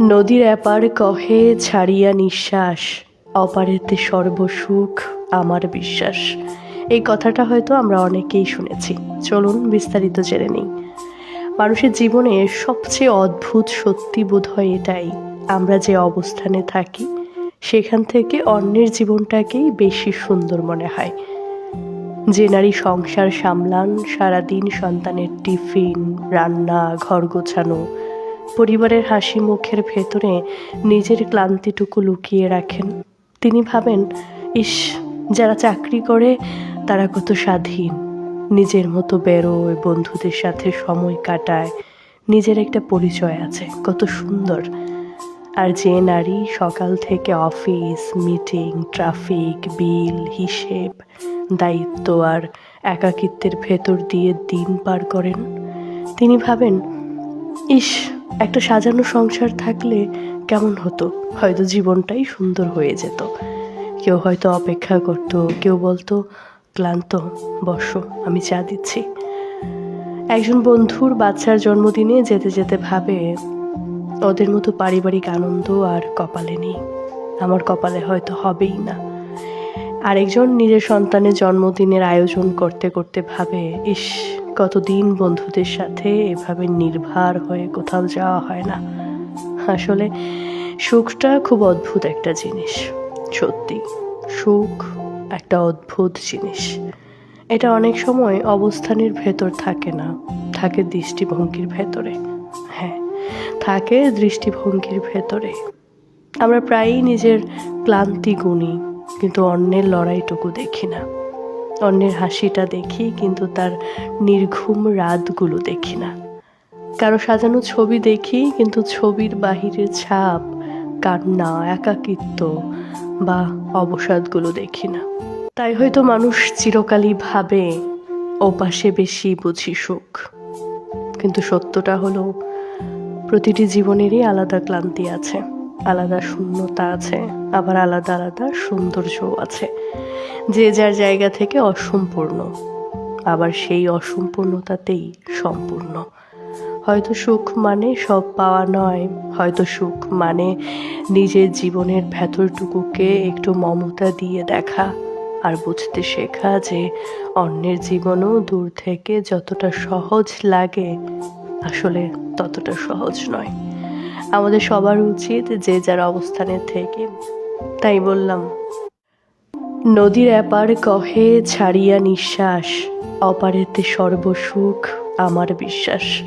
নদীর এপার কহে ছাড়িয়া নিঃশ্বাস, অপারেতে সর্বসুখ আমার বিশ্বাস। এই কথাটা হয়তো আমরা অনেকেই শুনেছি। চলুন বিস্তারিত জেনে নিই। মানুষের জীবনে সবচেয়ে অদ্ভুত সত্যি বোধ হয় এটাই, আমরা যে অবস্থানে থাকি সেখান থেকে অন্যের জীবনটাকেই বেশি সুন্দর মনে হয়। যে নারী সংসার সামলান, সারাদিন সন্তানের টিফিন, রান্না, ঘর গোছানো, পরিবারের হাসি মুখের ভেতরে নিজের ক্লান্তিটুকু লুকিয়ে রাখেন, তিনি ভাবেন, ইস, যারা চাকরি করে তারা কত স্বাধীন, নিজের মতো বেরোয়, বন্ধুদের সাথে সময় কাটায়, নিজের একটা পরিচয় আছে, কত সুন্দর। আর যে নারী সকাল থেকে অফিস, মিটিং, ট্রাফিক, বিল, হিসেব, দায়িত্ব আর একাকিত্বের ভেতর দিয়ে দিন পার করেন, তিনি ভাবেন, ইস, একটা সাজানো সংসার থাকলে কেমন হতো, হয়তো জীবনটাই সুন্দর হয়ে যেত। কেউ হয়তো অপেক্ষা করত, কেউ বলতো, ক্লান্ত, বসো, আমি চা দিচ্ছি। একজন বন্ধুর বাচ্চার জন্মদিনে যেতে যেতে ভাবে, ওদের মতো পারিবারিক আনন্দ আর কপালে নেই, আমার কপালে হয়তো হবেই না। আরেকজন নিজের সন্তানের জন্মদিনের আয়োজন করতে করতে ভাবে, ইস, কতদিন বন্ধুদের সাথে এভাবে নির্ভার হয়ে কোথাও যাওয়া হয় না। আসলে সুখটা খুব অদ্ভুত একটা জিনিস। সত্যি, সুখ একটা অদ্ভুত জিনিস। এটা অনেক সময় অবস্থানের ভেতর থাকে না, থাকে দৃষ্টিভঙ্গির ভেতরে। হ্যাঁ, থাকে দৃষ্টিভঙ্গির ভেতরে। আমরা প্রায়ই নিজের ক্লান্তি গুনি, কিন্তু অন্যের লড়াইটুকু দেখি না। অন্যের হাসিটা দেখি, কিন্তু তার নির্ঘুম রাতগুলো দেখি না। কারো সাজানো ছবি দেখি, কিন্তু ছবির বাহিরের ছাপ, কান্না, একাকিত্ব বা অবসাদগুলো দেখি না। তাই হয়তো মানুষ চিরকালই ভাবে, ওপাশে বেশি বুঝি সুখ। কিন্তু সত্যটা হলো, প্রতিটি জীবনেরই আলাদা ক্লান্তি আছে, আলাদা শূন্যতা আছে, আবার আলাদা আলাদা সৌন্দর্যও আছে। যে যার জায়গা থেকে অসম্পূর্ণ, আবার সেই অসম্পূর্ণতাতেই সম্পূর্ণ। হয়তো সুখ মানে সব পাওয়া নয়, হয়তো সুখ মানে নিজের জীবনের ভেতরটুকুকে একটু মমতা দিয়ে দেখা আর বুঝতে শেখা যে অন্যের জীবনও দূর থেকে যতটা সহজ লাগে, আসলে ততটা সহজ নয়। আমাদের সবার উচিত যে যার অবস্থানে থেকে। তাই বললাম, নদীর এপার কহে ছাড়িয়া নিঃশ্বাস, অপারেতে সর্বসুখ আমার বিশ্বাস।